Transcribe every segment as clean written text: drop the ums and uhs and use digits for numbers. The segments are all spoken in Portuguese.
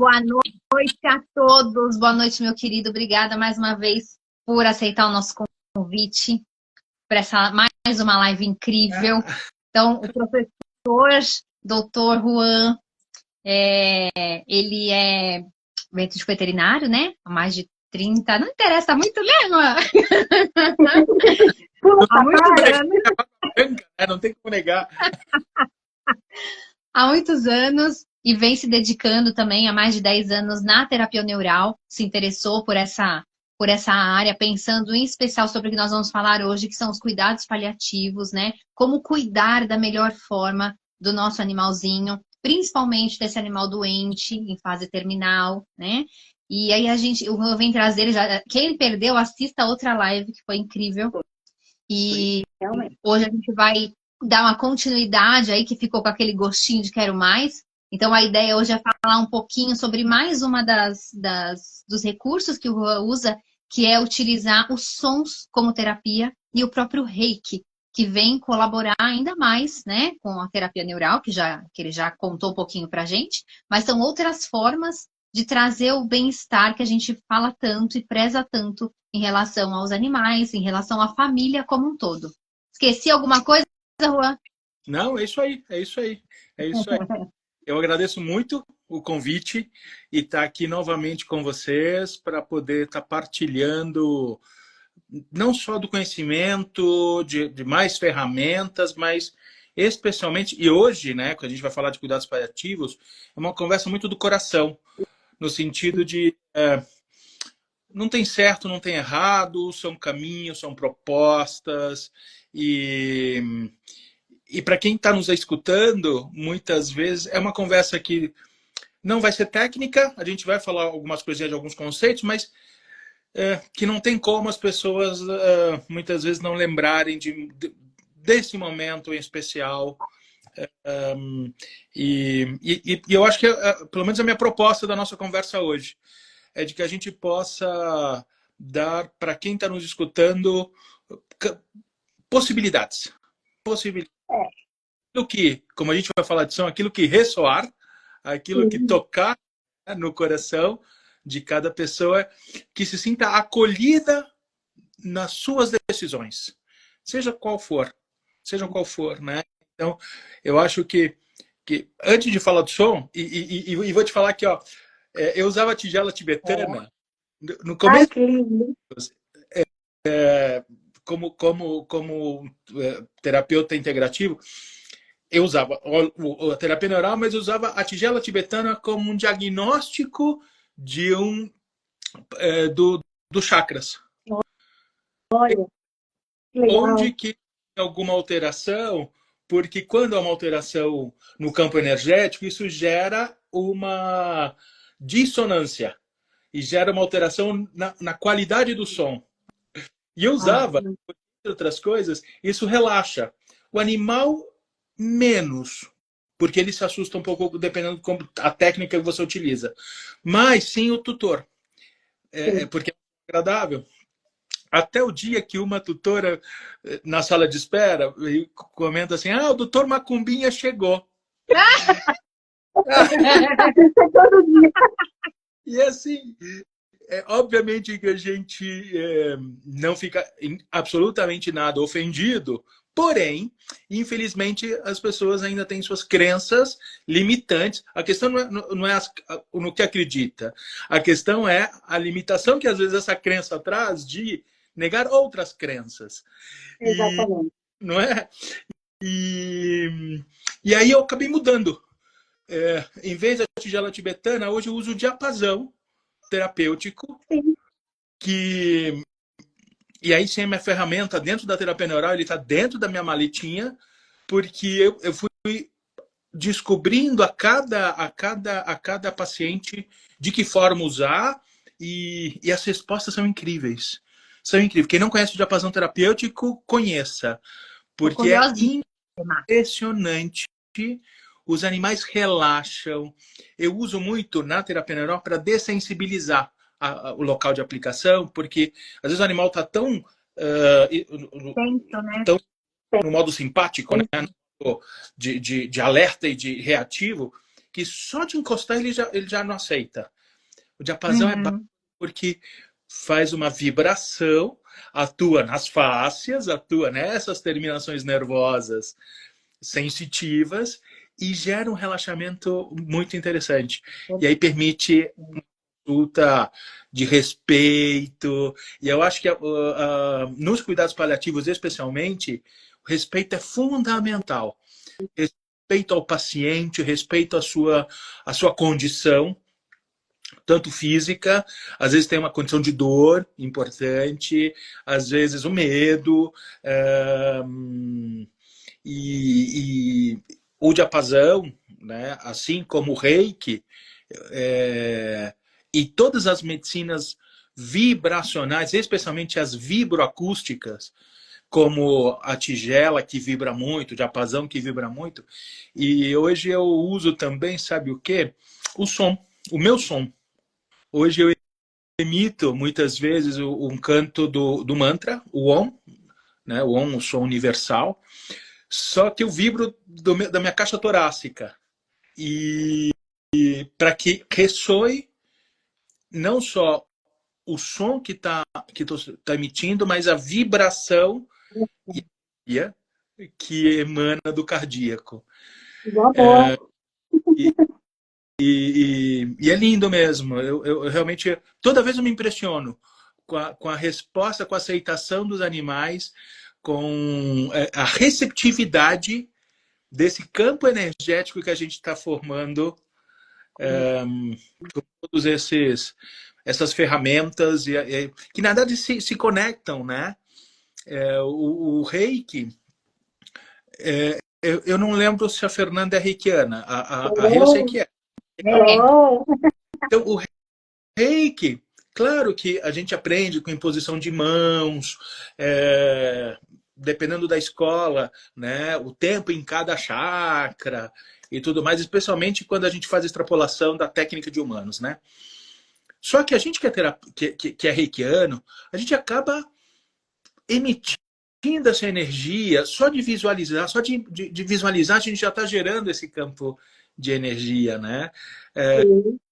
Boa noite a todos. Boa noite, meu querido. Obrigada mais uma vez por aceitar o nosso convite para essa mais uma live incrível. Então, o professor Dr. Juan, ele é médico veterinário, né? Há mais de 30. Não interessa muito, né, Juan? Há muitos anos. Não tem como negar. Há muitos anos e vem se dedicando também há mais de 10 anos na terapia neural, se interessou por essa área, pensando em especial sobre o que nós vamos falar hoje, que são os cuidados paliativos, né? Como cuidar da melhor forma do nosso animalzinho, principalmente desse animal doente, em fase terminal, né? E aí eu venho trazer, quem perdeu, assista a outra live, que foi incrível. E hoje a gente vai dar uma continuidade aí, que ficou com aquele gostinho de quero mais. Então, a ideia hoje é falar um pouquinho sobre mais uma dos recursos que o Juan usa, que é utilizar os sons como terapia e o próprio Reiki, que vem colaborar ainda mais, né, com a terapia neural, que ele já contou um pouquinho pra gente, mas são outras formas de trazer o bem-estar que a gente fala tanto e preza tanto em relação aos animais, em relação à família como um todo. Esqueci alguma coisa, Juan? Não, é isso aí, é isso aí, é isso aí. Eu agradeço muito o convite e estar aqui novamente com vocês para poder estar partilhando não só do conhecimento, de mais ferramentas, mas especialmente, e hoje, né, quando a gente vai falar de cuidados paliativos, é uma conversa muito do coração, no sentido de não tem certo, não tem errado, são caminhos, são propostas, e para quem está nos escutando, muitas vezes é uma conversa que não vai ser técnica, a gente vai falar algumas coisinhas de alguns conceitos, mas que não tem como as pessoas muitas vezes não lembrarem desse momento em especial. E eu acho que, pelo menos a minha proposta da nossa conversa hoje, é de que a gente possa dar para quem está nos escutando possibilidades. Possibilidades. Aquilo que, como a gente vai falar de som, aquilo que ressoar, aquilo que tocar no coração de cada pessoa, que se sinta acolhida nas suas decisões, seja qual for, né? Então, eu acho que antes de falar do som, e vou te falar que, ó, eu usava a tigela tibetana no começo. Ai, que lindo. Como terapeuta integrativo, eu usava a terapia neural, mas eu usava a tigela tibetana como um diagnóstico de do chakras. Olha, que legal. Onde que tem alguma alteração, porque quando há uma alteração no campo energético, isso gera uma dissonância e gera uma alteração na qualidade do som. E eu usava, entre outras coisas, isso relaxa. O animal, menos, porque ele se assusta um pouco dependendo da técnica que você utiliza. Mas sim o tutor. Porque é agradável. Até o dia que uma tutora na sala de espera comenta assim: o doutor Macumbinha chegou. E assim, obviamente que a gente não fica absolutamente nada ofendido, porém, infelizmente, as pessoas ainda têm suas crenças limitantes. A questão não é no que acredita, a questão é a limitação que às vezes essa crença traz de negar outras crenças. Exatamente. Não é? E aí eu acabei mudando. Em vez da tigela tibetana, hoje eu uso o diapasão terapêutico. Sim. E aí sim a minha ferramenta dentro da terapia neural, ele está dentro da minha maletinha, porque eu fui descobrindo a cada paciente de que forma usar, e as respostas são incríveis. São incríveis. Quem não conhece o diapasão terapêutico, conheça. Porque é impressionante. Os animais relaxam. Eu uso muito na terapia neural para dessensibilizar o local de aplicação, porque às vezes o animal está tão, no modo simpático, né? De alerta e de reativo, que só de encostar ele já não aceita. O diapasão é básico porque faz uma vibração, atua nas fáscias, atua nessas terminações nervosas sensitivas e gera um relaxamento muito interessante. E aí permite consulta de respeito. E eu acho que nos cuidados paliativos, especialmente, o respeito é fundamental. Respeito ao paciente, respeito à sua condição, tanto física, às vezes tem uma condição de dor importante, às vezes o medo, e o diapasão, né, assim como o reiki, e todas as medicinas vibracionais, especialmente as vibroacústicas, como a tigela, que vibra muito, o diapasão, que vibra muito. E hoje eu uso também, sabe o quê? O som, o meu som. Hoje eu emito, muitas vezes, um canto do mantra, o Om, né? O Om, o som universal, só que eu vibro da minha caixa torácica. E para que ressoe não só o som que tá emitindo, mas a vibração que emana do cardíaco. E é lindo mesmo. Eu realmente, toda vez eu me impressiono com a resposta, com a aceitação dos animais, com a receptividade desse campo energético que a gente está formando, com todos essas ferramentas que na verdade se conectam, né? O reiki, eu não lembro se a Fernanda é reikiana. A Ria eu sei que é. Então, o reiki, claro que a gente aprende com imposição de mãos, dependendo da escola, né? O tempo em cada chakra e tudo mais, especialmente quando a gente faz extrapolação da técnica de humanos, né? Só que a gente que é reikiano, a gente acaba emitindo essa energia, só de visualizar, de visualizar, a gente já está gerando esse campo de energia, né?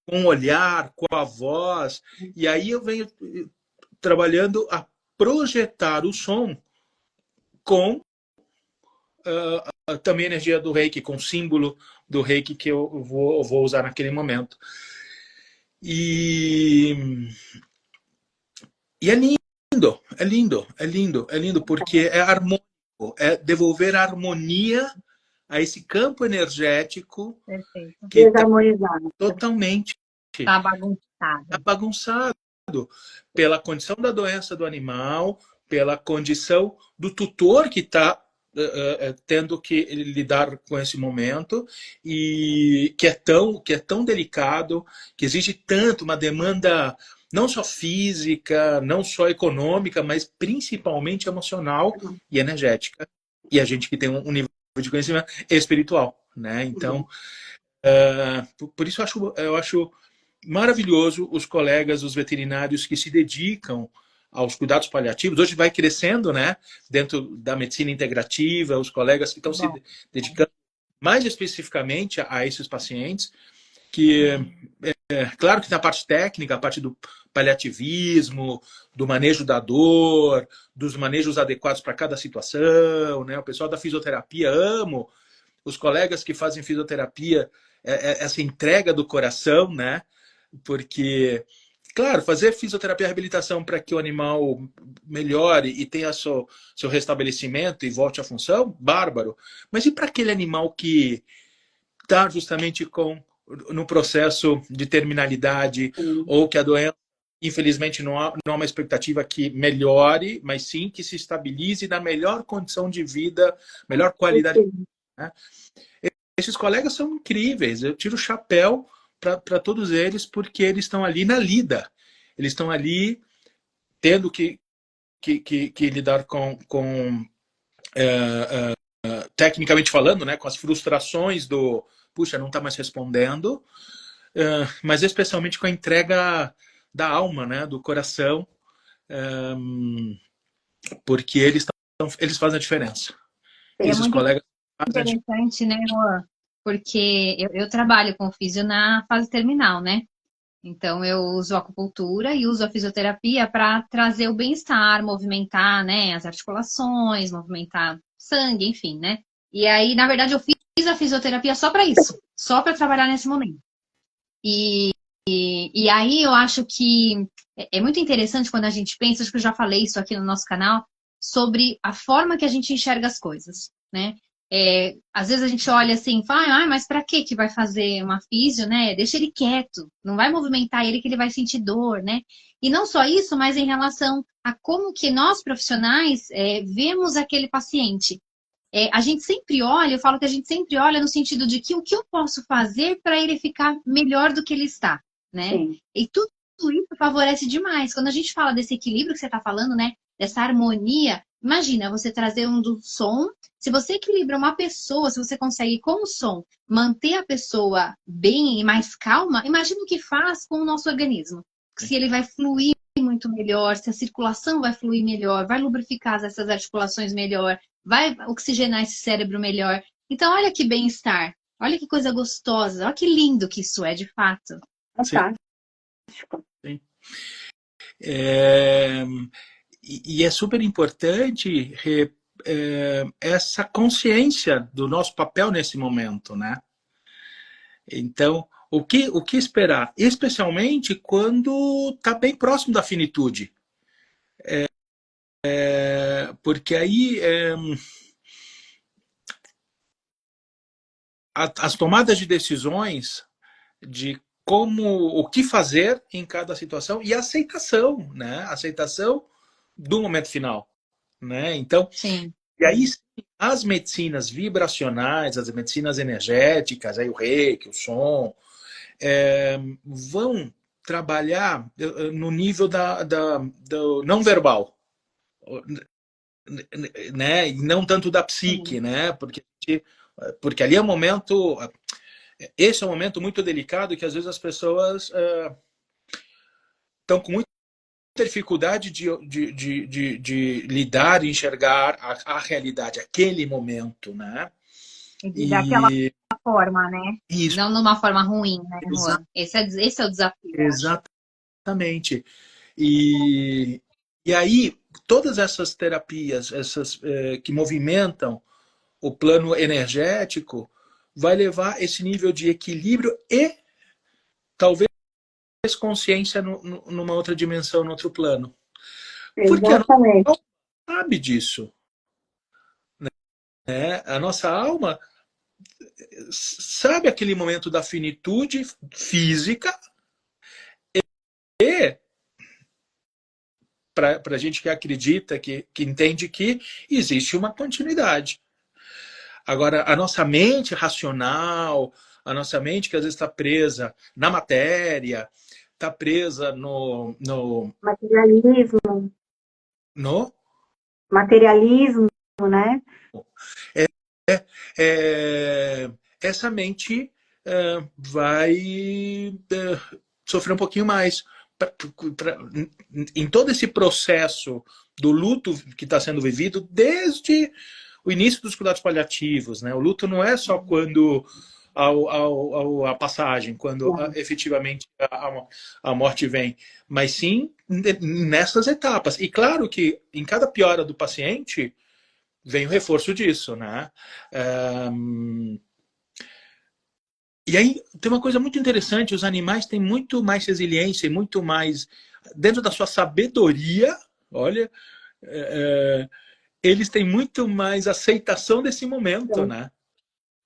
Com o olhar, com a voz, e aí eu venho trabalhando a projetar o som com também a energia do reiki, com o símbolo do reiki que eu vou usar naquele momento. E é lindo, é lindo, é lindo, é lindo, porque é harmônico, é devolver a harmonia a esse campo energético. Perfeito. Que está totalmente bagunçado pela condição da doença do animal, pela condição do tutor que está tendo que lidar com esse momento e que é tão delicado, que exige tanto uma demanda não só física, não só econômica, mas principalmente emocional e energética. E a gente que tem um nível de conhecimento espiritual, né? Então, por isso eu acho maravilhoso os colegas, os veterinários que se dedicam aos cuidados paliativos. Hoje vai crescendo, né? Dentro da medicina integrativa, os colegas que estão se dedicando mais especificamente a esses pacientes, que claro que tem a parte técnica, a parte do paliativismo, do manejo da dor, dos manejos adequados para cada situação, né? O pessoal da fisioterapia, amo os colegas que fazem fisioterapia, essa entrega do coração, né? Porque, claro, fazer fisioterapia e reabilitação para que o animal melhore e tenha seu restabelecimento e volte à função, bárbaro. Mas e para aquele animal que está justamente no processo de terminalidade, ou que a doença, infelizmente, não há uma expectativa que melhore, mas sim que se estabilize na melhor condição de vida, melhor qualidade de vida, né? Esses colegas são incríveis, eu tiro o chapéu para todos eles, porque eles estão ali na lida, eles estão ali tendo que lidar com tecnicamente falando, né, com as frustrações do puxa, não está mais respondendo, mas especialmente com a entrega da alma, né, do coração, porque eles fazem a diferença. Esses colegas fazem interessante, né, Luan? porque eu trabalho com físio na fase terminal, né? Então, eu uso a acupuntura e uso a fisioterapia para trazer o bem-estar, movimentar, né, as articulações, movimentar sangue, enfim, né? E aí, na verdade, eu fiz a fisioterapia só para isso, só para trabalhar nesse momento. E aí eu acho que é muito interessante quando a gente pensa, acho que eu já falei isso aqui no nosso canal, sobre a forma que a gente enxerga as coisas, né? Às vezes a gente olha assim, fala, mas para que vai fazer uma físio, né? Deixa ele quieto, não vai movimentar ele que ele vai sentir dor, né? E não só isso, mas em relação a como que nós profissionais vemos aquele paciente. A gente sempre olha, eu falo que a gente sempre olha no sentido de que o que eu posso fazer para ele ficar melhor do que ele está, né? Sim. E tudo isso favorece demais. Quando a gente fala desse equilíbrio que você está falando, né? Dessa harmonia, imagina você trazer um do som. Se você equilibra uma pessoa, se você consegue com o som manter a pessoa bem e mais calma, imagina o que faz com o nosso organismo. Se ele vai fluir muito melhor, se a circulação vai fluir melhor, vai lubrificar essas articulações melhor, vai oxigenar esse cérebro melhor. Então, olha que bem-estar, olha que coisa gostosa, olha que lindo que isso é de fato. Fantástico. Sim. E é super importante essa consciência do nosso papel nesse momento, né? Então, o que esperar? Especialmente quando está bem próximo da finitude. Porque aí as tomadas de decisões de o que fazer em cada situação e a aceitação, né? A aceitação do momento final, né? Então, Sim. E aí as medicinas vibracionais, as medicinas energéticas, aí o reiki, o som, vão trabalhar no nível do não verbal, né? E não tanto da psique, né? Porque ali é um momento, esse é um momento muito delicado que às vezes as pessoas estão com muita dificuldade de lidar e enxergar a realidade, aquele momento, né? Daquela forma, né? Isso, Não numa forma ruim, né, Juan? Esse é o desafio, eu acho. exatamente. E aí, todas essas terapias, que movimentam o plano energético, vai levar esse nível de equilíbrio e talvez consciência numa outra dimensão, no outro plano. Porque a nossa Exatamente. alma sabe disso, né? A nossa alma sabe aquele momento da finitude física e para a gente que acredita, que entende que existe uma continuidade. Agora, a nossa mente racional, a nossa mente que às vezes está presa na matéria, está presa Materialismo, no materialismo, né? essa mente vai sofrer um pouquinho mais. Em todo esse processo do luto que está sendo vivido desde o início dos cuidados paliativos, né? O luto não é só quando a passagem, quando efetivamente a morte vem, mas sim nessas etapas. E claro que em cada piora do paciente vem o reforço disso, né? E aí tem uma coisa muito interessante, os animais têm muito mais resiliência e muito mais, dentro da sua sabedoria, olha, eles têm muito mais aceitação desse momento, né?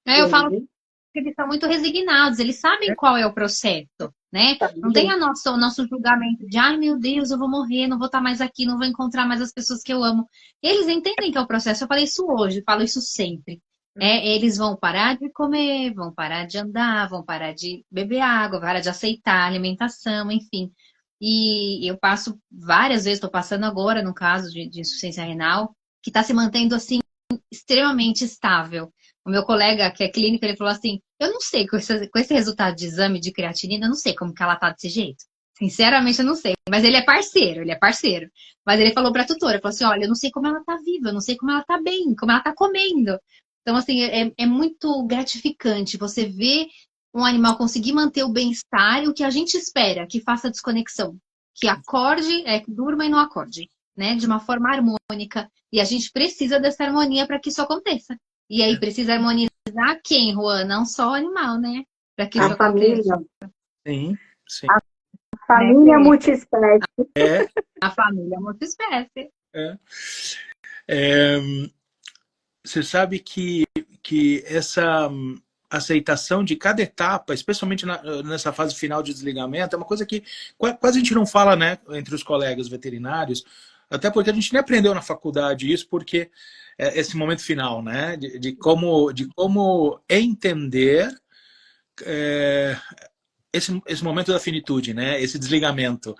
Eu falo que eles são muito resignados, eles sabem qual é o processo, né? Não tem o nosso julgamento de, ai meu Deus, eu vou morrer, não vou estar mais aqui, não vou encontrar mais as pessoas que eu amo. Eles entendem que é o processo, eu falei isso hoje, falo isso sempre. Eles vão parar de comer, vão parar de andar, vão parar de beber água, parar de aceitar alimentação, enfim. E eu passo várias vezes, estou passando agora no caso de insuficiência renal, que está se mantendo assim extremamente estável. O meu colega, que é clínico, ele falou assim, eu não sei, com esse resultado de exame de creatinina, eu não sei como que ela tá desse jeito. Sinceramente, eu não sei. Mas ele é parceiro, ele é parceiro. Mas ele falou pra tutora, falou assim, olha, eu não sei como ela tá viva, eu não sei como ela tá bem, como ela tá comendo. Então, assim, é muito gratificante você ver um animal conseguir manter o bem-estar e o que a gente espera, que faça desconexão, que acorde, que durma e não acorde, né? De uma forma harmônica. E a gente precisa dessa harmonia para que isso aconteça. E aí precisa harmonizar quem, Juan? Não só o animal, né? Para que isso A aconteça. família, Sim, sim. a Né, família Fê? multiespécie. É, A família é multiespécie. é. É, você sabe que essa aceitação de cada etapa, especialmente nessa fase final de desligamento, é uma coisa que quase a gente não fala, né, entre os colegas veterinários, até porque a gente nem aprendeu na faculdade isso, porque esse momento final, né, de como entender esse momento da finitude, né, esse desligamento,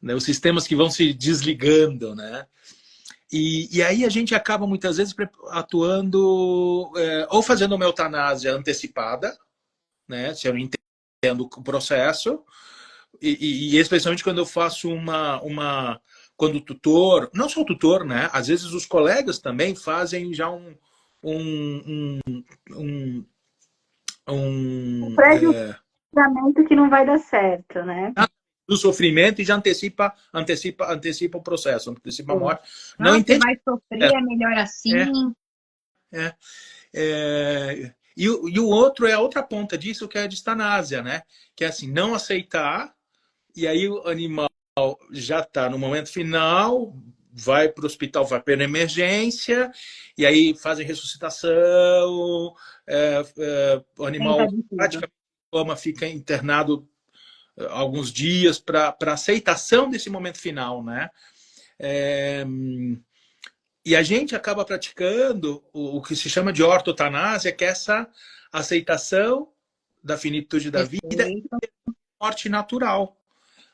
né, os sistemas que vão se desligando, né. E aí a gente acaba muitas vezes atuando ou fazendo uma eutanásia antecipada, né? Se eu não entendo o processo, e especialmente quando eu faço quando o tutor, não só o tutor, né? Às vezes os colegas também fazem já um, um, Um um pré-julgamento que não vai dar certo, né? do sofrimento e já antecipa o processo, antecipa a morte. Não Não, você entende? vai sofrer, é melhor É, assim. é. E o outro é a outra ponta disso, que é a distanásia, né? Que é assim, não aceitar, e aí o animal já está no momento final, vai para o hospital, vai para emergência, e aí fazem ressuscitação, o Tenta animal de tudo. praticamente fica internado alguns dias para aceitação desse momento final, né? É, e a gente acaba praticando o que se chama de ortotanásia, que é essa aceitação da finitude da vida e Perfeito. morte natural.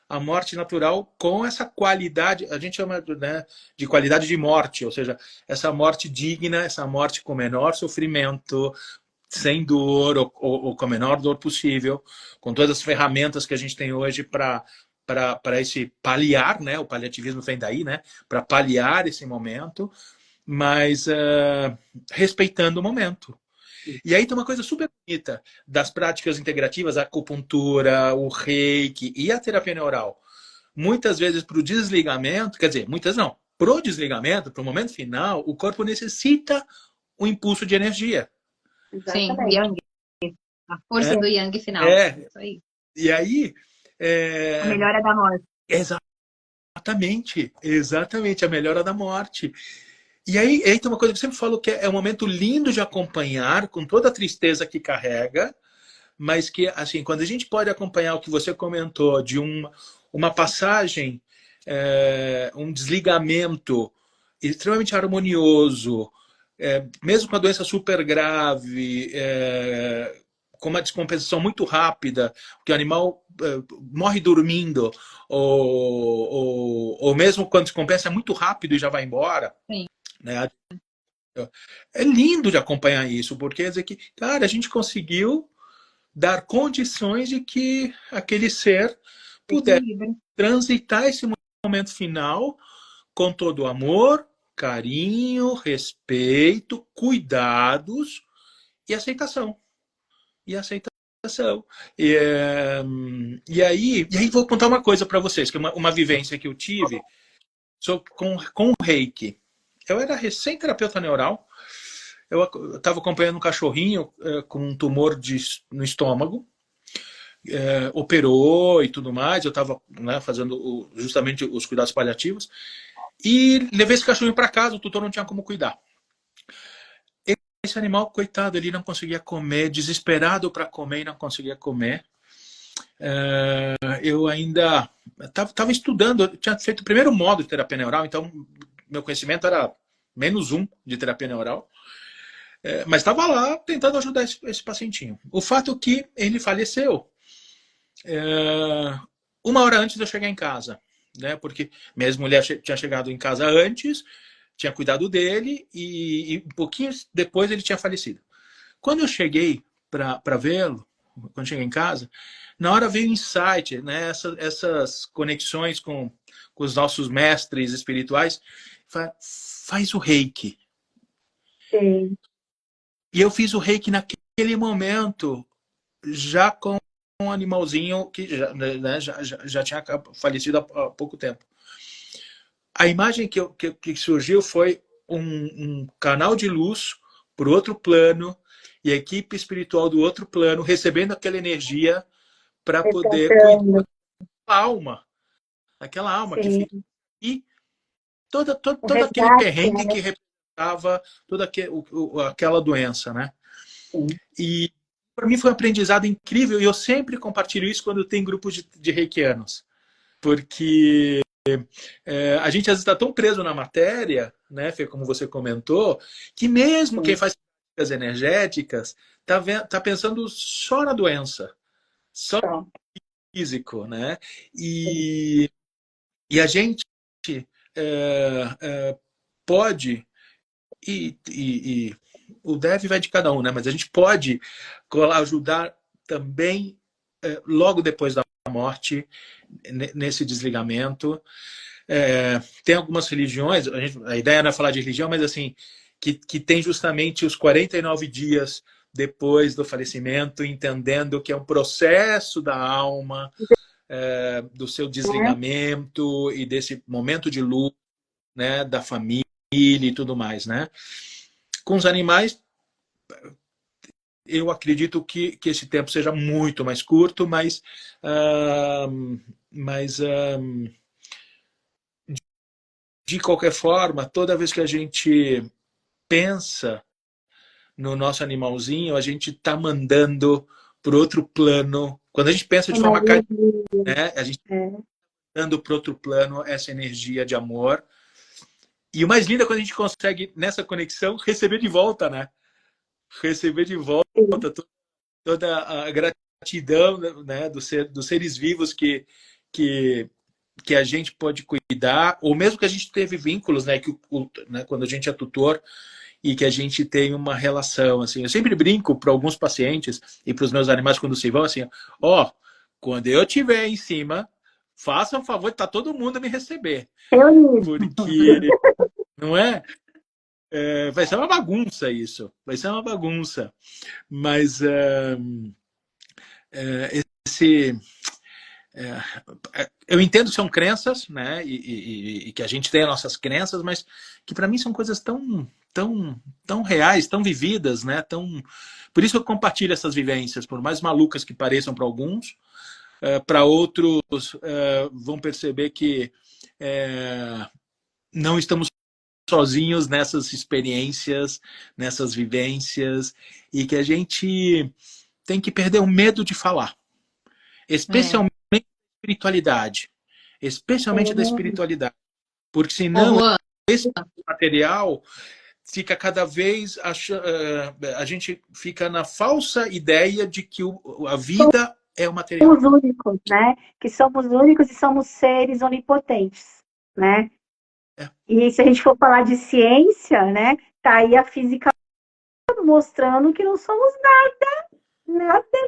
A morte natural com essa qualidade, a gente chama, né, de qualidade de morte, ou seja, essa morte digna, essa morte com menor sofrimento, sem dor ou com a menor dor possível, com todas as ferramentas que a gente tem hoje para esse paliar, né? O paliativismo vem daí, né? Para paliar esse momento, mas respeitando o momento. E aí tem uma coisa super bonita das práticas integrativas, a acupuntura, o reiki e a terapia neural. Muitas vezes para o desligamento, quer dizer, muitas não, para o desligamento, para o momento final, o corpo necessita um impulso de energia. Sim, o Exatamente. Yang. A força É, do Yang final. é. Isso aí. E aí, A melhora da morte. exatamente, a melhora da morte. E aí tem uma coisa que eu sempre falo que é um momento lindo de acompanhar, com toda a tristeza que carrega, mas que, assim, quando a gente pode acompanhar o que você comentou, de uma passagem, um desligamento extremamente harmonioso, mesmo com a doença super grave, com uma descompensação muito rápida, que o animal morre dormindo, ou mesmo quando descompensa é muito rápido e já vai embora, Sim. né? É lindo de acompanhar isso, porque quer dizer que, cara, a gente conseguiu dar condições de que aquele ser pudesse Equilíbrio. transitar esse momento final com todo o amor, carinho, respeito, cuidados e aceitação. E aceitação. E aí vou contar uma coisa para vocês, que é uma vivência que eu tive com o reiki. Eu era recém-terapeuta neural, eu estava acompanhando um cachorrinho com um tumor no estômago, operou e tudo mais, eu estava, né, fazendo justamente os cuidados paliativos, e levei esse cachorrinho para casa, o tutor não tinha como cuidar. Esse animal, coitado, ele não conseguia comer, desesperado para comer e não conseguia comer. Eu ainda estava estudando, eu tinha feito o primeiro módulo de terapia neural, então meu conhecimento era -1 de terapia neural. Mas estava lá tentando ajudar esse pacientinho. O fato é que ele faleceu uma hora antes de eu chegar em casa, né? Porque minha ex-mulher tinha chegado em casa antes, tinha cuidado dele e um pouquinho depois ele tinha falecido. Quando eu cheguei para vê-lo, quando cheguei em casa, na hora veio o insight, né? Essas conexões com os nossos mestres espirituais. Faz o reiki. Sim. E eu fiz o reiki naquele momento, já com um animalzinho que já, né, já tinha falecido há pouco tempo. A imagem que surgiu foi um canal de luz para o outro plano e a equipe espiritual do outro plano recebendo aquela energia para poder cuidar Repassando, da alma, aquela alma que fica. sim. E O todo aquele resgate, perrengue né? que representava toda aquela doença, né? Sim. E para mim foi um aprendizado incrível e eu sempre compartilho isso quando tem grupos de reikianos. Porque a gente às vezes está tão preso na matéria, né, Fê, como você comentou, que mesmo quem Sim. faz práticas energéticas tá pensando só na doença, só no Só. físico, né? Sim. E, e a gente pode, e o deve vai de cada um, né? Mas a gente pode ajudar também logo depois da morte, nesse desligamento. Tem algumas religiões, a ideia não é falar de religião, mas assim, que tem justamente os 49 dias depois do falecimento, entendendo que é um processo da alma, do seu Né? desligamento e desse momento de luz, né, da família e tudo mais, né? Com os animais, eu acredito que esse tempo seja muito mais curto, mas de qualquer forma, toda vez que a gente pensa no nosso animalzinho, a gente está mandando para outro plano. Quando a gente pensa de Uma forma carinhosa, energia. né, a gente É. está mandando para outro plano essa energia de amor. E o mais lindo é quando a gente consegue, nessa conexão, receber de volta, né? Receber de volta Sim. toda a gratidão, né, dos seres vivos que, que a gente pode cuidar, ou mesmo que a gente teve vínculos, né, né, quando a gente é tutor, e que a gente tem uma relação, assim. Eu sempre brinco para alguns pacientes e para os meus animais quando se vão, assim, ó, quando eu estiver em cima, faça um favor de tá todo mundo me receber, Eu nisso. porque não é? Vai ser uma bagunça isso, vai ser uma bagunça, mas esse eu entendo que são crenças, né, e que a gente tem as nossas crenças, mas que para mim são coisas tão reais, tão vividas, né, tão por isso eu compartilho essas vivências, por mais malucas que pareçam para alguns, para outros vão perceber que não estamos sozinhos nessas experiências, nessas vivências, e que a gente tem que perder o medo de falar, É. especialmente da espiritualidade, especialmente da Sim. espiritualidade, porque Ô, senão Juan, esse material fica cada vez a gente fica na falsa ideia de que a vida é o material. Somos únicos, né? Que somos únicos e somos seres onipotentes, né? É, E se a gente for falar de ciência, né? Tá aí a física mostrando que não somos nada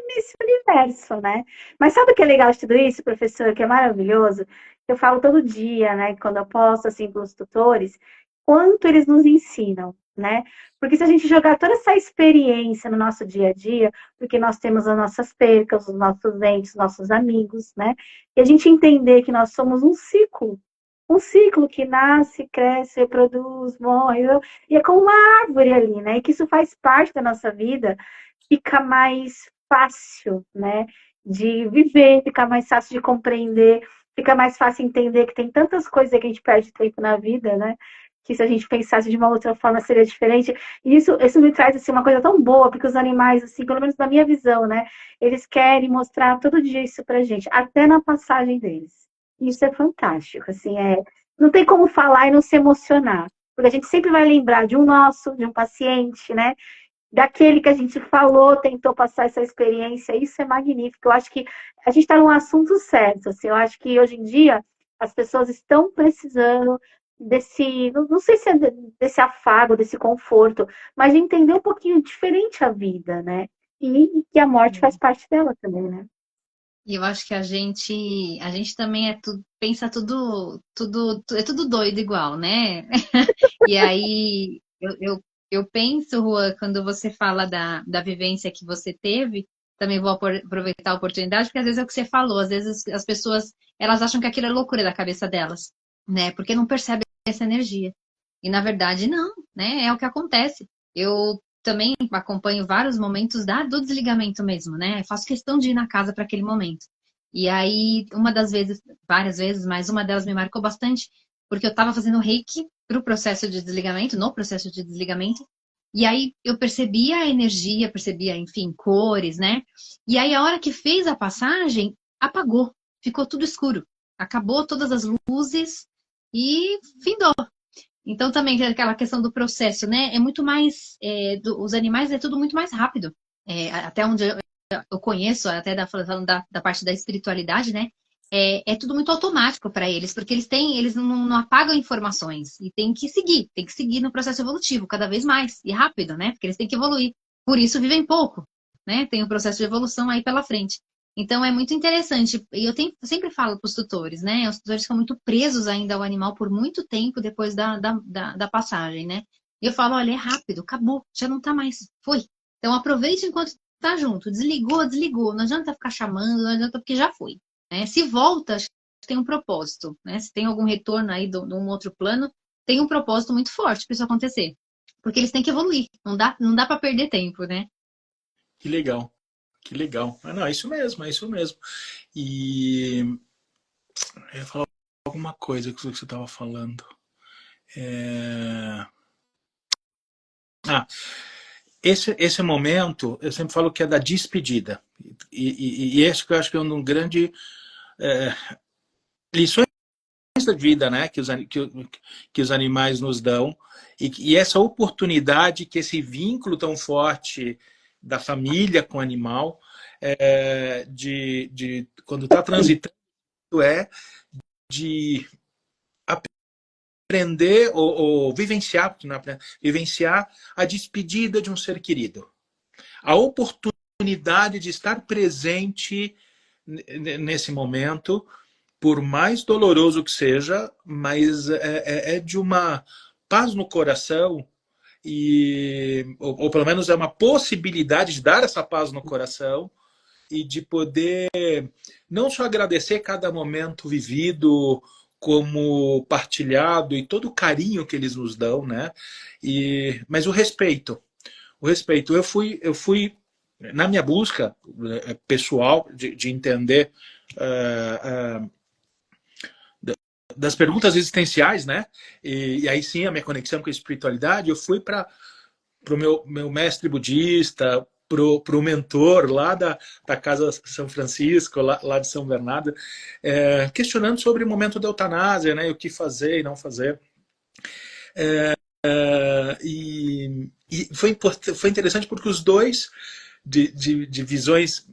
nesse universo, né? Mas sabe o que é legal de tudo isso, professor, que é maravilhoso? Eu falo todo dia, né? Quando eu posto assim para os tutores, quanto eles nos ensinam, né? Porque se a gente jogar toda essa experiência no nosso dia a dia, porque nós temos as nossas percas, os nossos entes, os nossos amigos, né? E a gente entender que nós somos um ciclo que nasce, cresce, reproduz, morre, e é como uma árvore ali, né? E que isso faz parte da nossa vida, fica mais fácil, né, de viver, fica mais fácil de compreender, fica mais fácil entender que tem tantas coisas que a gente perde tempo na vida, né, que se a gente pensasse de uma outra forma seria diferente. E isso me traz assim uma coisa tão boa, porque os animais, assim, pelo menos na minha visão, né, eles querem mostrar todo dia isso pra gente, até na passagem deles. E isso é fantástico, assim, não tem como falar e não se emocionar. Porque a gente sempre vai lembrar de um nosso, de um paciente, né? Daquele que a gente falou, tentou passar essa experiência, isso é magnífico. Eu acho que a gente está num assunto certo. Assim, eu acho que hoje em dia as pessoas estão precisando desse, não sei se é desse afago, desse conforto, mas de entender um pouquinho diferente a vida, né? E que a morte faz parte dela também, né? e eu acho que a gente também pensa tudo, é tudo doido igual, né? E aí Eu penso, Juan, quando você fala da vivência que você teve, também vou aproveitar a oportunidade, porque às vezes é o que você falou, às vezes as pessoas, elas acham que aquilo é loucura da cabeça delas, né? Porque não percebem essa energia. E na verdade não, né? É o que acontece. Eu também acompanho vários momentos do desligamento mesmo, né? Eu faço questão de ir na casa para aquele momento. E aí, uma das vezes, várias vezes, mas uma delas me marcou bastante, porque eu estava fazendo reiki pro processo de desligamento, no processo de desligamento, e aí eu percebia a energia, percebia, enfim, cores, né? E aí a hora que fez a passagem, apagou, ficou tudo escuro. Acabou todas as luzes e findou. Então também tem aquela questão do processo, né? É muito mais, os animais é tudo muito mais rápido. Até onde eu conheço, até falando da parte da espiritualidade, né? É tudo muito automático para eles, porque eles não apagam informações e tem que seguir no processo evolutivo cada vez mais e rápido, né? Porque eles têm que evoluir. Por isso vivem pouco, né? Tem o processo de evolução aí pela frente. Então é muito interessante. E sempre falo para os tutores, né? Os tutores ficam muito presos ainda ao animal por muito tempo depois da passagem, né? E eu falo, olha, é rápido, acabou, já não tá mais, foi. Então aproveite enquanto tá junto. Desligou, desligou. Não adianta ficar chamando, não adianta porque já foi. Né? Se volta, acho que tem um propósito. Né? Se tem algum retorno aí de um outro plano, tem um propósito muito forte para isso acontecer. Porque eles têm que evoluir. Não dá para perder tempo, né? Que legal. Que legal. Não, é isso mesmo, é isso mesmo. E eu ia falar alguma coisa que você estava falando. Ah, esse momento, eu sempre falo que é da despedida. E esse que eu acho que é um grande lições da vida, né, que os animais nos dão. E essa oportunidade, que esse vínculo tão forte da família com o animal, quando está transitando, é de aprender ou vivenciar, vivenciar a despedida de um ser querido. A oportunidade de estar presente nesse momento, por mais doloroso que seja, mas é de uma paz no coração, ou pelo menos é uma possibilidade de dar essa paz no coração e de poder não só agradecer cada momento vivido, como partilhado e todo o carinho que eles nos dão, né? Mas o respeito. O respeito. Eu fui na minha busca pessoal de entender das perguntas existenciais, né? E aí sim a minha conexão com a espiritualidade, eu fui para o meu mestre budista, pro mentor lá da Casa São Francisco, lá de São Bernardo, questionando sobre o momento da eutanásia, né? O que fazer e não fazer. E foi interessante porque os dois, de visões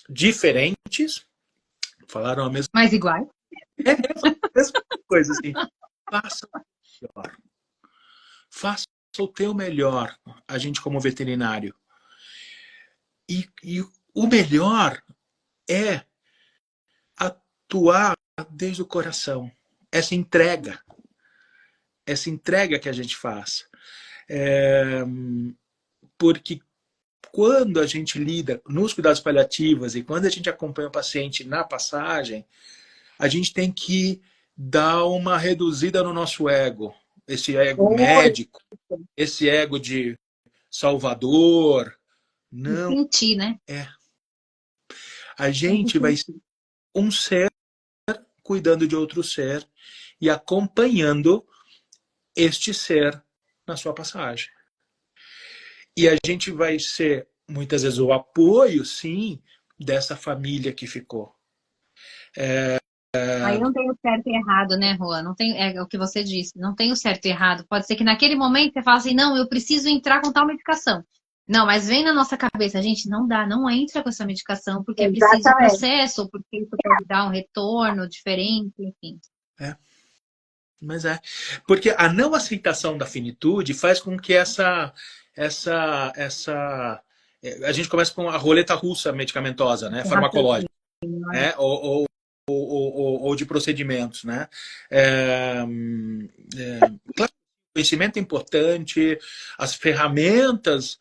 diferentes, falaram a mesma Mas iguais. a mesma coisa, assim. Faça o melhor. Faça o teu melhor, a gente como veterinário. E o melhor é atuar desde o coração. Essa entrega que a gente faz. Porque quando a gente lida nos cuidados paliativos e quando a gente acompanha o paciente na passagem, a gente tem que dar uma reduzida no nosso ego. Esse ego médico, esse ego de salvador. Não. Sentir, né? A gente vai ser um ser cuidando de outro ser e acompanhando este ser na sua passagem. E a gente vai ser, muitas vezes, o apoio, sim, dessa família que ficou. Aí não tem o certo e errado, né, Juan? Não tem, é o que você disse, não tem o certo e errado. Pode ser que naquele momento você fala assim, não, eu preciso entrar com tal medicação. Não, mas vem na nossa cabeça, gente, não dá, não entra com essa medicação, porque é preciso processo, ou porque isso pode dar um retorno diferente, enfim. Mas porque a não aceitação da finitude faz com que essa a gente começa com a roleta russa medicamentosa, né, farmacológica, né, ou de procedimentos, né? Claro, conhecimento é importante, as ferramentas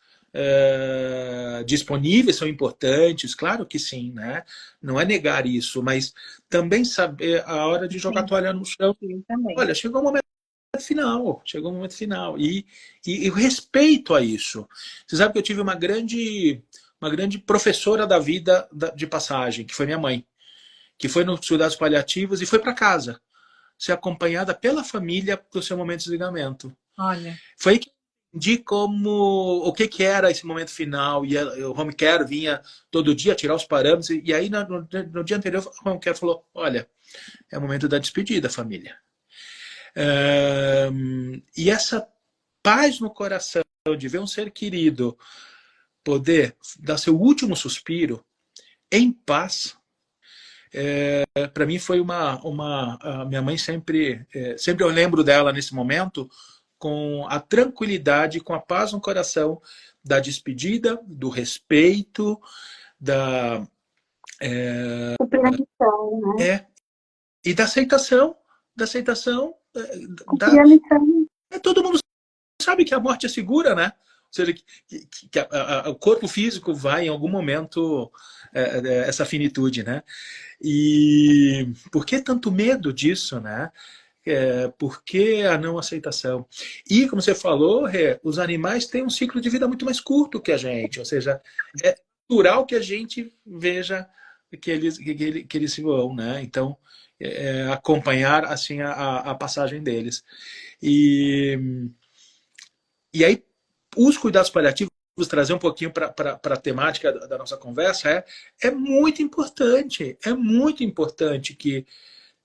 disponíveis são importantes, claro que sim, né? Não é negar isso, mas também saber a hora de jogar a toalha no chão. Sim, também. Olha, chegou o momento final, chegou o momento final. E o respeito a isso. Você sabe que eu tive uma grande professora da vida de passagem, que foi minha mãe, que foi nos cuidados paliativos e foi para casa, ser acompanhada pela família para o seu momento de desligamento. Olha. Foi aí que eu entendi o que era esse momento final. E o home care vinha todo dia tirar os parâmetros. E aí, no dia anterior, o home care falou: olha, é o momento da despedida, família. E essa paz no coração de ver um ser querido poder dar seu último suspiro em paz, para mim foi a minha mãe sempre eu lembro dela nesse momento com a tranquilidade, com a paz no coração da despedida, do respeito, da compreensão, né? E da aceitação, Compreensão. todo mundo sabe que a morte é segura, né? Ou seja, que o corpo físico vai em algum momento essa finitude, né? E por que tanto medo disso, né? Por que a não aceitação? E, como você falou, Rê, os animais têm um ciclo de vida muito mais curto que a gente, ou seja, é natural que a gente veja que eles se vão, né? Então, acompanhar assim a passagem deles. E aí, os cuidados paliativos, trazer um pouquinho para a temática da nossa conversa, é muito importante que,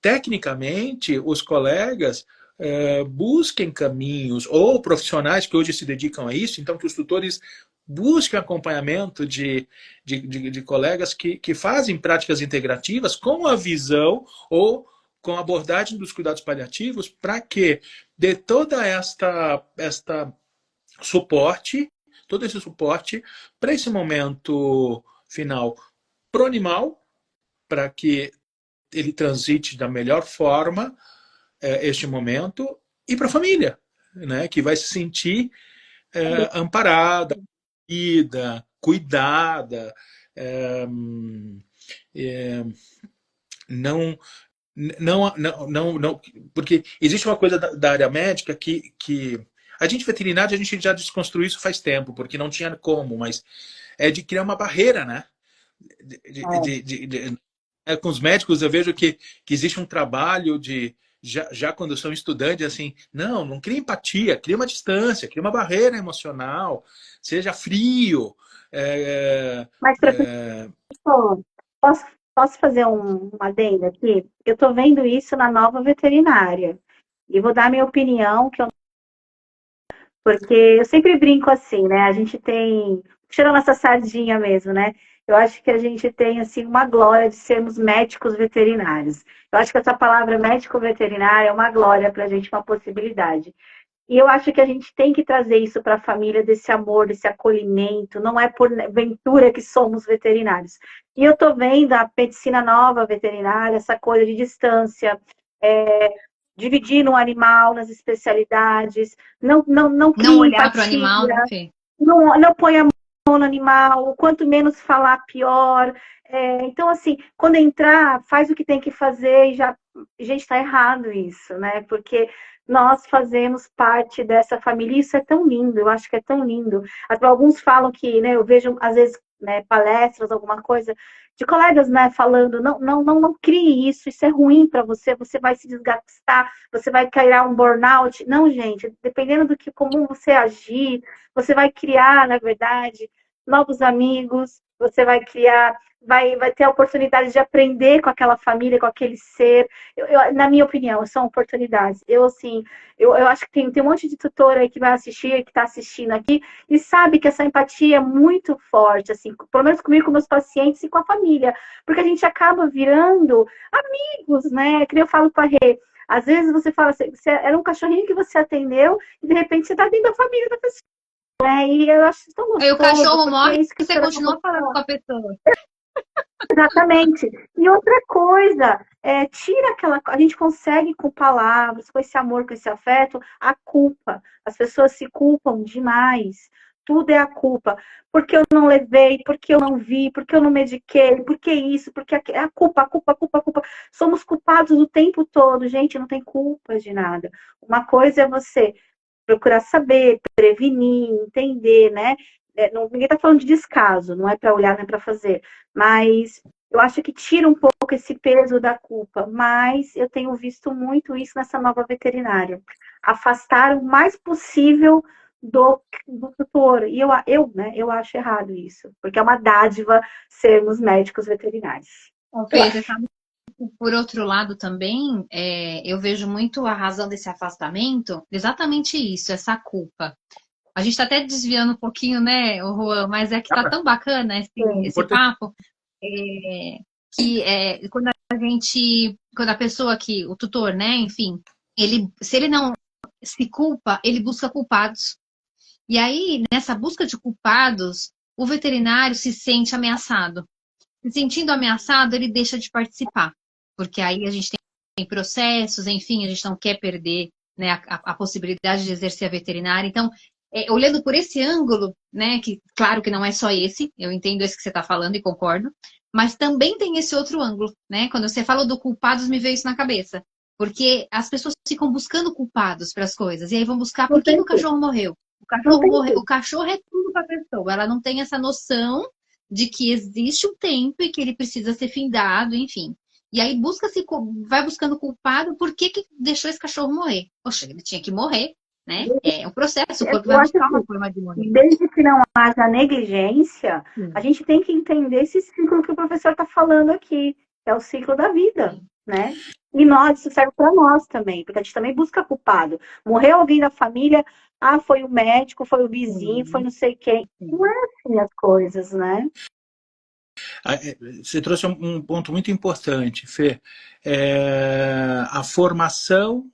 tecnicamente, os colegas busquem caminhos, ou profissionais que hoje se dedicam a isso, então que os tutores busquem acompanhamento de colegas que fazem práticas integrativas com a visão ou com a abordagem dos cuidados paliativos para que dê toda todo esse suporte para esse momento final pro animal, para que ele transite da melhor forma este momento, e para a família, né, que vai se sentir amparada, cuidada, não, porque existe uma coisa da área médica que a gente veterinário, a gente já desconstruiu isso faz tempo, porque não tinha como, mas é de criar uma barreira, né? Com os médicos eu vejo que existe um trabalho já quando são estudantes, assim, não cria empatia, cria uma distância, cria uma barreira emocional, seja frio. Mas, professor, posso fazer um adendo aqui? Eu estou vendo isso na nova veterinária. E vou dar minha opinião, porque eu sempre brinco assim, né? A gente tem, tirando essa sardinha mesmo, né? Eu acho que a gente tem, assim, uma glória de sermos médicos veterinários. Eu acho que essa palavra médico veterinário é uma glória para a gente, uma possibilidade. E eu acho que a gente tem que trazer isso para a família, desse amor, desse acolhimento. Não é por ventura que somos veterinários. E eu estou vendo a medicina nova veterinária, essa coisa de distância, dividir no animal, nas especialidades, não olhar para o animal, né? Não põe a mão no animal, quanto menos falar, pior. Então, assim, quando entrar, faz o que tem que fazer e já... Gente, está errado isso, né? Porque nós fazemos parte dessa família, e isso é tão lindo, eu acho que é tão lindo. Alguns falam que, né, eu vejo, às vezes, né, palestras, alguma coisa, de colegas, né, falando, não crie isso é ruim para você, você vai se desgastar, você vai criar um burnout. Não, gente, dependendo do que como você agir, você vai criar, na verdade, novos amigos, você vai criar, vai ter a oportunidade de aprender com aquela família, com aquele ser. Na minha opinião, são oportunidades. Eu acho que tem um monte de tutor aí que vai assistir, que está assistindo aqui, e sabe que essa empatia é muito forte, assim, pelo menos comigo, com meus pacientes e com a família, porque a gente acaba virando amigos, né? Que eu falo para a Rê, às vezes você fala assim, era um cachorrinho que você atendeu, e de repente você está dentro da família da pessoa. E eu acho tão gostoso. Aí o cachorro morre e você continua falando com a pessoa. Exatamente. E outra coisa, tira aquela. A gente consegue com palavras, com esse amor, com esse afeto, a culpa. As pessoas se culpam demais. Tudo é a culpa. Porque eu não levei, porque eu não vi, porque eu não mediquei, porque isso, porque aquilo. É a culpa, a culpa, a culpa, a culpa. Somos culpados o tempo todo, gente, não tem culpa de nada. Uma coisa é você procurar saber, prevenir, entender, né? Ninguém está falando de descaso, não é para olhar, não é para fazer. Mas eu acho que tira um pouco esse peso da culpa. Mas eu tenho visto muito isso nessa nova veterinária. Afastar o mais possível do tutor. E eu acho errado isso, porque é uma dádiva sermos médicos veterinários. Eu Fê, você acho. sabe que, por outro lado também, eu vejo muito a razão desse afastamento, exatamente isso, essa culpa. A gente está até desviando um pouquinho, né, o Juan, mas é que tá tão bacana esse Importante. papo, quando a pessoa que, o tutor, né, enfim, se ele não se culpa, ele busca culpados. E aí, nessa busca de culpados, o veterinário se sente ameaçado. Se sentindo ameaçado, ele deixa de participar, porque aí a gente tem processos, enfim, a gente não quer perder, né, a possibilidade de exercer a veterinária. Então, olhando por esse ângulo, né, que claro que não é só esse, eu entendo esse que você está falando e concordo, mas também tem esse outro ângulo, né? Quando você falou do culpados, me veio isso na cabeça. Porque as pessoas ficam buscando culpados para as coisas, e aí vão buscar Não por que que tem o culpa. cachorro morreu. O Não cachorro tem morreu, o culpa. cachorro é tudo para a pessoa, ela não tem essa noção de que existe um tempo e que ele precisa ser findado, enfim. E aí vai buscando culpado, por que que deixou esse cachorro morrer? Poxa, ele tinha que morrer, né? É um processo, o corpo Eu vai acho buscar assim, uma forma de morrer. desde que não haja negligência, a Sim, gente tem que entender esse ciclo que o professor está falando aqui, que é o ciclo da vida, sim. né? E nós, isso serve para nós também, porque a gente também busca culpado. Morreu alguém da família, foi o médico, foi o vizinho, foi Sim, não sei quem. Não sim. é assim as coisas, né? Você trouxe um ponto muito importante, Fê. A formação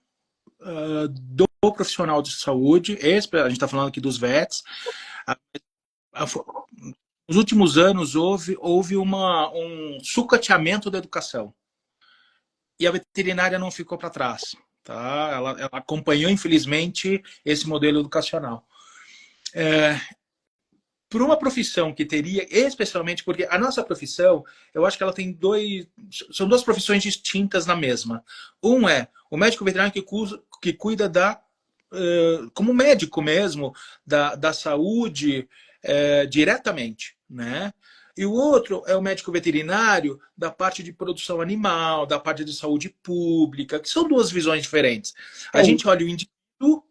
do profissional de saúde, a gente está falando aqui dos vets. A, a, nos últimos anos houve um sucateamento da educação. E a veterinária não ficou para trás. Tá? Ela acompanhou, infelizmente, esse modelo educacional. Por uma profissão que teria, especialmente porque a nossa profissão, eu acho que ela tem são duas profissões distintas na mesma. Um é o médico veterinário que cuida como médico mesmo, da saúde diretamente, né? E o outro é o médico veterinário da parte de produção animal, da parte de saúde pública, que são duas visões diferentes. A Sim, gente olha o indivíduo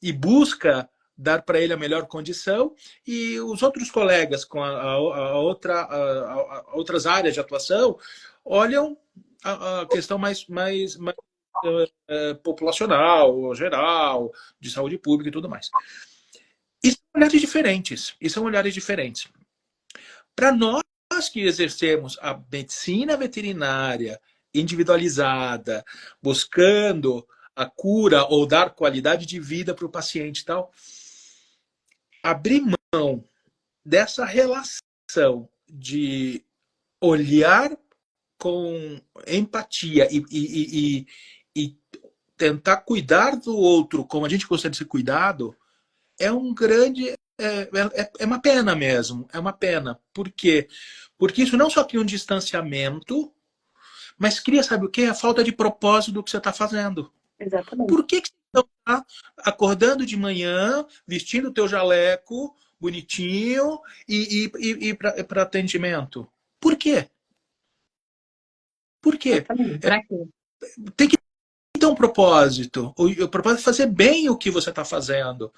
e busca dar para ele a melhor condição, e os outros colegas com outras áreas de atuação olham a questão mais populacional, geral, de saúde pública e tudo mais. E são olhares diferentes. E são olhares diferentes. Para nós que exercemos a medicina veterinária individualizada, buscando a cura ou dar qualidade de vida para o paciente e tal, abrir mão dessa relação de olhar com empatia e tentar cuidar do outro como a gente gostaria de ser cuidado, é um grande. É uma pena mesmo. É uma pena. Por quê? Porque isso não só cria um distanciamento, mas cria, sabe o quê? A falta de propósito do que você está fazendo. exatamente. Por que você não está acordando de manhã, vestindo o teu jaleco bonitinho e para atendimento? Por quê? Por quê? Exatamente. Pra quê? Tem que ter um propósito. O propósito é fazer bem o que você está fazendo.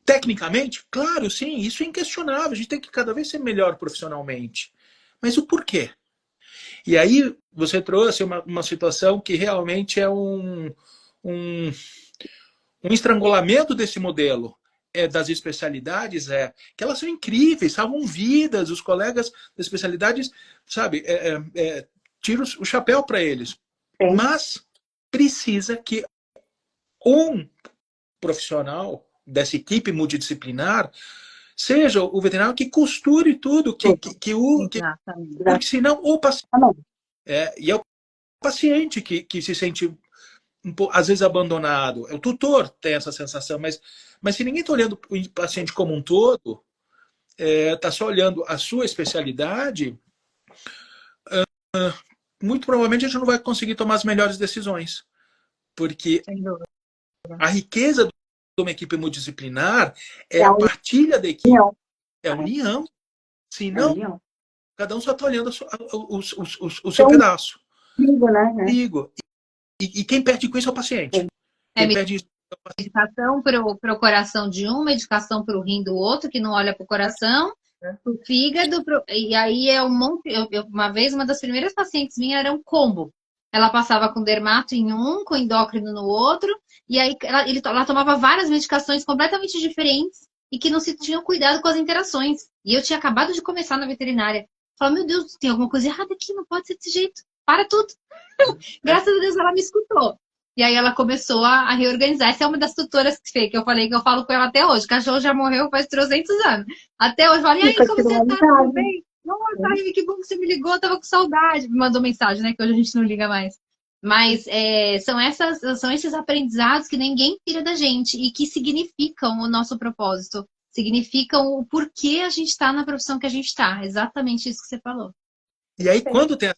Tecnicamente, claro, sim, isso é inquestionável. A gente tem que cada vez ser melhor profissionalmente. Mas o porquê? E aí você trouxe uma situação que realmente é um, um estrangulamento desse modelo das especialidades, que elas são incríveis, salvam vidas, os colegas das especialidades, sabe, tiro o chapéu para eles. Sim. Mas precisa que um profissional dessa equipe multidisciplinar seja o veterinário que costure tudo, Exatamente. porque senão o paciente, e é o paciente que se sente às vezes abandonado. O tutor tem essa sensação, mas se ninguém está olhando o paciente como um todo, está só olhando a sua especialidade, muito provavelmente a gente não vai conseguir tomar as melhores decisões. Porque a riqueza de uma equipe multidisciplinar é a partilha da equipe, é a união. Senão, cada um só está olhando o seu pedaço. Digo, e quem perde com isso é o paciente. Quem perde isso é o paciente. Medicação para o coração de um, medicação para o rim do outro, que não olha para o coração, para o fígado. E aí é um monte. Uma vez, uma das primeiras pacientes minha era um combo. Ela passava com dermato em um, com endócrino no outro, e aí ela tomava várias medicações completamente diferentes e que não se tinham cuidado com as interações. E eu tinha acabado de começar na veterinária. Falei, meu Deus, tem alguma coisa errada aqui, não pode ser desse jeito. Para tudo. Graças a Deus ela me escutou. E aí ela começou a reorganizar. Essa é uma das tutoras que eu falei, que eu falo com ela até hoje. O cachorro já morreu faz 300 anos. Até hoje, eu falei, e aí, como você tá? Tudo bem? Nossa, Ivy, que bom que você me ligou, eu tava com saudade. Me mandou mensagem, né? Que hoje a gente não liga mais. Mas são esses aprendizados que ninguém tira da gente e que significam o nosso propósito. Significam o porquê a gente está na profissão que a gente está. Exatamente isso que você falou. E aí, quando tem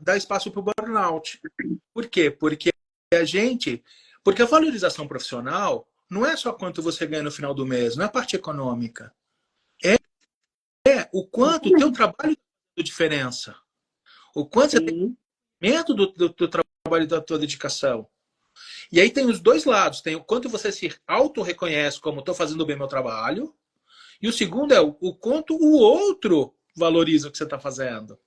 dá espaço para o burnout. Por quê? Porque a valorização profissional não é só quanto você ganha no final do mês, não é a parte econômica. É o quanto o teu trabalho faz diferença. O quanto você tem medo do trabalho e da tua dedicação. E aí tem os dois lados. Tem o quanto você se auto-reconhece como estou fazendo bem meu trabalho. E o segundo é o quanto o outro valoriza o que você está fazendo.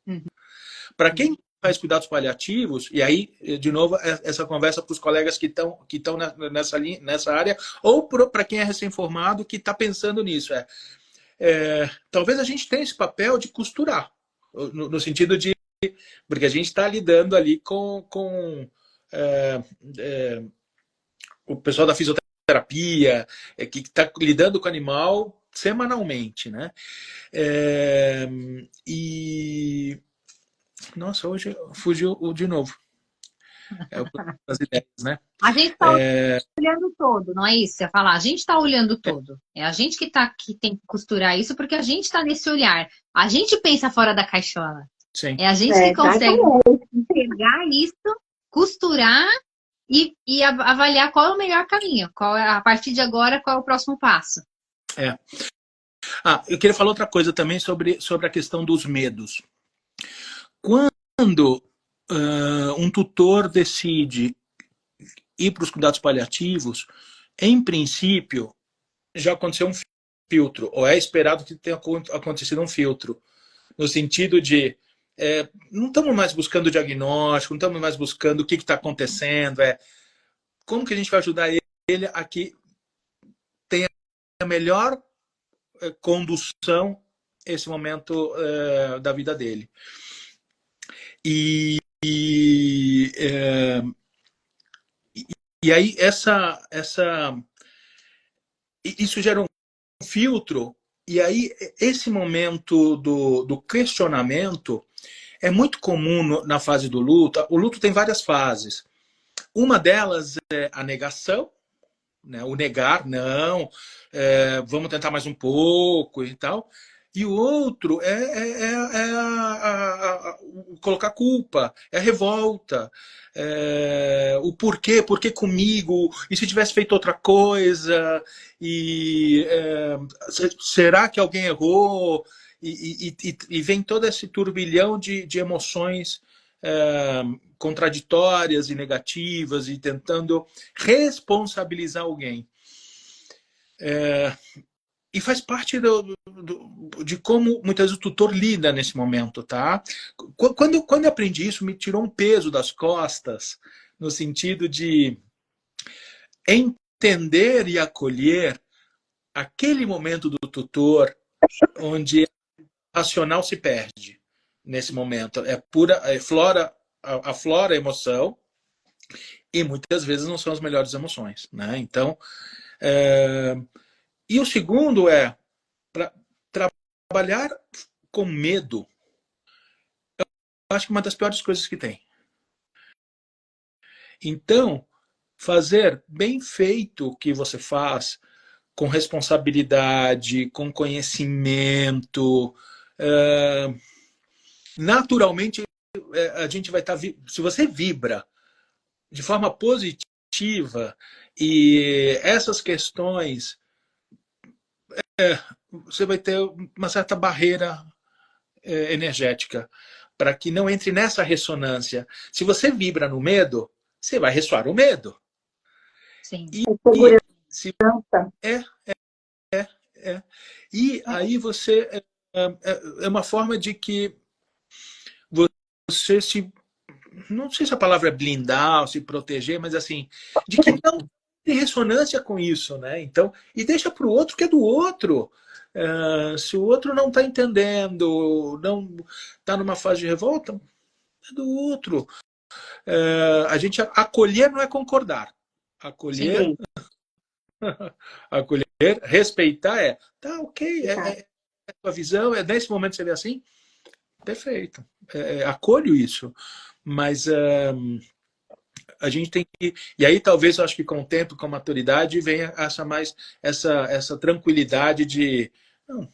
Para quem faz cuidados paliativos, e aí, de novo, essa conversa para os colegas que estão nessa área, ou para quem é recém-formado que está pensando nisso. Talvez a gente tenha esse papel de costurar, no sentido de... Porque a gente está lidando ali com o pessoal da fisioterapia, que está lidando com o animal semanalmente, né? Nossa, hoje fugiu de novo. As ideias, né? A gente está olhando todo, não é isso? Você falar, a gente está olhando todo. É a gente que tem que costurar isso, porque a gente está nesse olhar. A gente pensa fora da caixola. Sim. É a gente que consegue pegar isso, costurar e avaliar qual é o melhor caminho. A partir de agora, qual é o próximo passo. Eu queria falar outra coisa também sobre a questão dos medos. Quando um tutor decide ir para os cuidados paliativos, em princípio, já aconteceu um filtro, ou é esperado que tenha acontecido um filtro, no sentido de não estamos mais buscando diagnóstico, não estamos mais buscando o que está acontecendo, como que a gente vai ajudar ele a que tenha a melhor condução esse momento da vida dele. E aí isso gera um filtro, e aí esse momento do questionamento é muito comum na fase do luto. O luto tem várias fases. Uma delas é a negação, né? O negar, não, vamos tentar mais um pouco e tal. E o outro o colocar culpa, é a revolta, o porquê comigo, e se tivesse feito outra coisa, e será que alguém errou? E vem todo esse turbilhão de emoções contraditórias e negativas, e tentando responsabilizar alguém. E faz parte de como muitas vezes o tutor lida nesse momento, tá? Quando eu aprendi isso, me tirou um peso das costas, no sentido de entender e acolher aquele momento do tutor onde o racional se perde nesse momento. Aflora a emoção, e muitas vezes não são as melhores emoções, né? Então, e o segundo trabalhar com medo, eu acho que é uma das piores coisas que tem. Então, fazer bem feito o que você faz, com responsabilidade, com conhecimento, naturalmente a gente vai estar... Se você vibra de forma positiva e essas questões, você vai ter uma certa barreira energética para que não entre nessa ressonância. Se você vibra no medo, você vai ressoar o medo. Sim. E se, e aí você é uma forma de que você se, não sei se a palavra é blindar ou se proteger, mas assim, de que não tem ressonância com isso, né? Então, e deixa para o outro que é do outro. Se o outro não está entendendo, não está numa fase de revolta, é do outro. A gente acolher não é concordar. Acolher, acolher, respeitar tá ok, é a tua visão, nesse momento você vê assim, perfeito. Acolho isso. Mas a gente tem que... E aí talvez eu acho que com o tempo, com a maturidade, venha essa tranquilidade de... Não,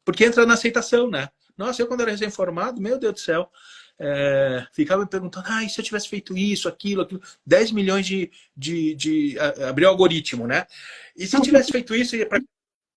porque entra na aceitação, né? Nossa, eu quando era recém-formado, meu Deus do céu, ficava me perguntando, e se eu tivesse feito isso, aquilo, 10 milhões abrir o algoritmo, né? E se eu tivesse feito isso,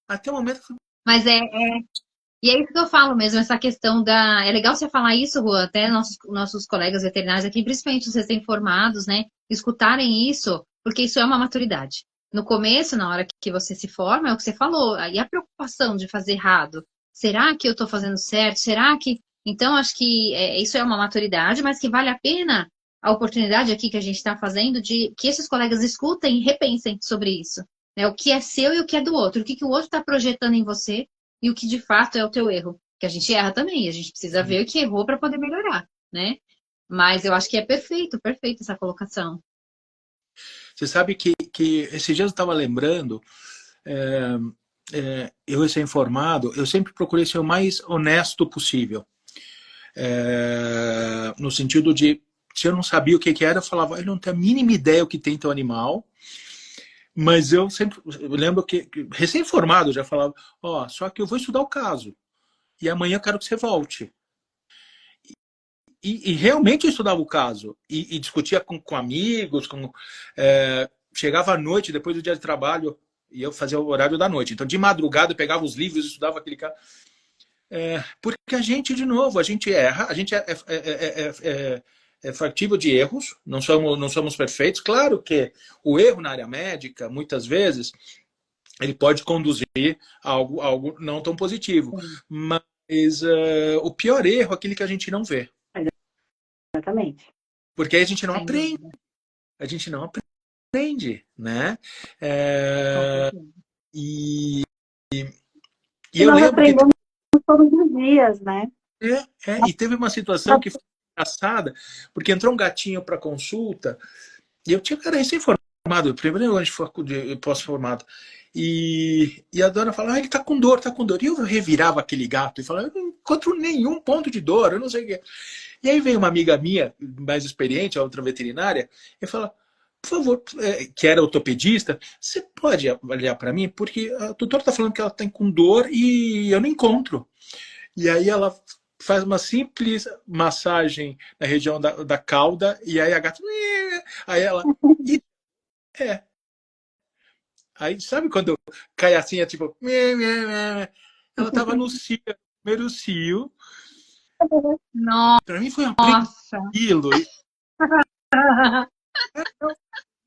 até o momento... Mas e é isso que eu falo mesmo, essa questão da... É legal você falar isso, Rua, até nossos colegas veterinários aqui, principalmente os recém-formados, né, escutarem isso, porque isso é uma maturidade. No começo, na hora que você se forma, é o que você falou, e a preocupação de fazer errado. Será que eu estou fazendo certo? Será que... Então, acho que isso é uma maturidade, mas que vale a pena a oportunidade aqui que a gente está fazendo de que esses colegas escutem e repensem sobre isso. Né? O que é seu e o que é do outro. O que o outro está projetando em você e o que de fato é o teu erro. Que a gente erra também, a gente precisa ver o que errou para poder melhorar, né? Mas eu acho que é perfeito essa colocação. Você sabe que esses dias eu estava lembrando, eu recém-formado, eu sempre procurei ser o mais honesto possível. No sentido de, se eu não sabia o que era, eu falava, eu não tenho a mínima ideia o que tem teu animal, mas eu lembro que recém-formado, eu já falava, só que eu vou estudar o caso, e amanhã eu quero que você volte. E realmente eu estudava o caso, e discutia com amigos, chegava à noite, depois do dia de trabalho, e eu fazia o horário da noite. Então, de madrugada, eu pegava os livros, estudava aquele caso. Porque a gente, de novo, a gente erra, a gente é factível de erros, não somos perfeitos. Claro que o erro na área médica, muitas vezes, ele pode conduzir a algo não tão positivo. Mas o pior erro é aquele que a gente não vê. Exatamente. Porque aí a gente não aprende. A gente não aprende, né? E eu nós lembro aprendemos todos os dias, né? E teve uma situação que foi engraçada, porque entrou um gatinho para consulta, e eu tinha cara recém-formado, primeiro ano de pós-formado, e a dona falou, ele tá com dor. E eu revirava aquele gato e falava, eu não encontro nenhum ponto de dor, eu não sei o que. E aí veio uma amiga minha, mais experiente, a outra veterinária, e fala, por favor, que era ortopedista, você pode avaliar para mim? Porque a doutora está falando que ela tem com dor e eu não encontro. E aí ela faz uma simples massagem na região da cauda, e aí a gata... Aí ela... Aí sabe quando cai assim, é tipo... Ela estava no primeiro cio. Nossa! Para mim foi um aquilo.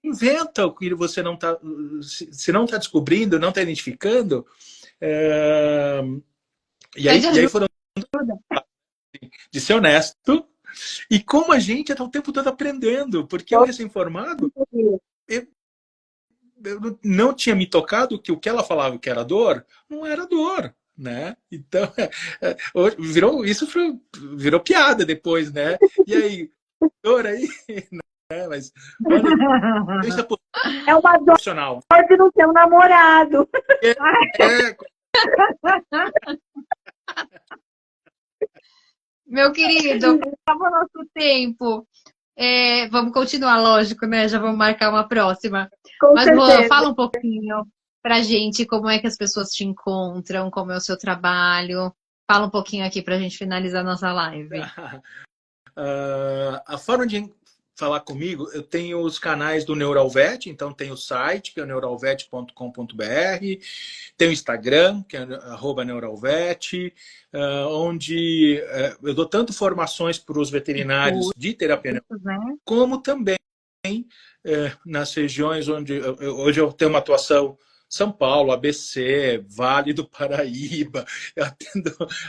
Inventa o que você não está... Se não está descobrindo, não está identificando. E aí foram... De ser honesto. E como a gente está o tempo todo aprendendo. Porque eu, recém-formado, eu não tinha me tocado que o que ela falava que era dor, não era dor. Né? Então, virou piada depois, né? E aí, dor aí, né? Mas olha, isso é uma dor profissional. De não ter um namorado. Meu querido, acabou nosso tempo. Vamos continuar, lógico, né? Já vamos marcar uma próxima. Com Mas, Juan, certeza. fala um pouquinho pra gente como é que as pessoas te encontram, como é o seu trabalho. Fala um pouquinho aqui pra gente finalizar a nossa live. A forma de falar comigo, eu tenho os canais do Neuralvet, então tem o site, que é neuralvet.com.br, tem o Instagram, que é @neuralvet, onde eu dou tanto formações para os veterinários de terapia, como também nas regiões onde hoje eu tenho uma atuação São Paulo, ABC, Vale do Paraíba, eu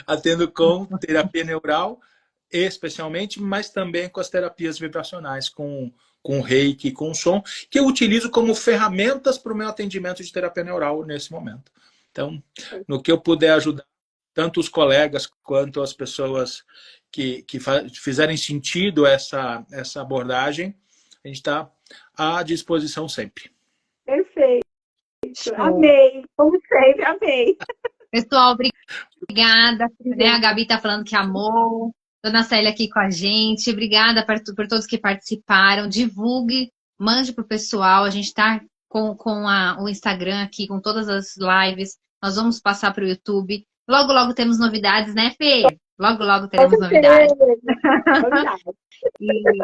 atendo com terapia neural, especialmente, mas também com as terapias vibracionais, com reiki, com som, que eu utilizo como ferramentas para o meu atendimento de terapia neural nesse momento. Então, no que eu puder ajudar, tanto os colegas quanto as pessoas que fizerem sentido essa abordagem, a gente está à disposição sempre. Perfeito. Amei. Como sempre, amei. Pessoal, obrigada. Né? A Gabi está falando que amou. Dona Célia aqui com a gente. Obrigada por todos que participaram. Divulgue, mande para o pessoal. A gente está com o Instagram aqui, com todas as lives. Nós vamos passar para o YouTube. Logo, logo temos novidades, né, Fê? Logo, logo teremos novidades.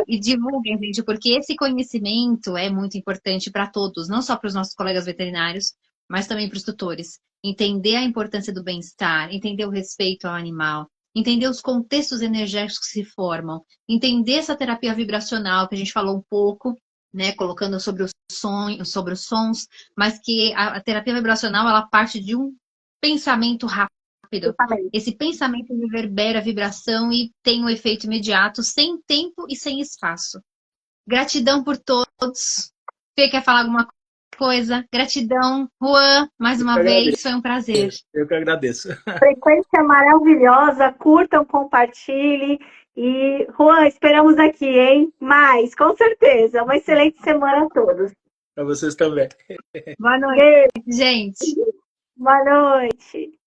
E divulguem, gente, porque esse conhecimento é muito importante para todos, não só para os nossos colegas veterinários, mas também para os tutores. Entender a importância do bem-estar, entender o respeito ao animal, entender os contextos energéticos que se formam, entender essa terapia vibracional que a gente falou um pouco, né, colocando sobre os sons, mas que a terapia vibracional ela parte de um pensamento rápido. Esse pensamento reverbera a vibração e tem um efeito imediato, sem tempo e sem espaço. Gratidão por todos. Fê, quer falar alguma coisa? Gratidão. Juan, mais uma vez, foi um prazer. Eu que agradeço. Frequência maravilhosa, curtam, compartilhem. E, Juan, esperamos aqui, hein? Mais, com certeza. Uma excelente semana a todos. Para vocês também. Boa noite, gente. Boa noite.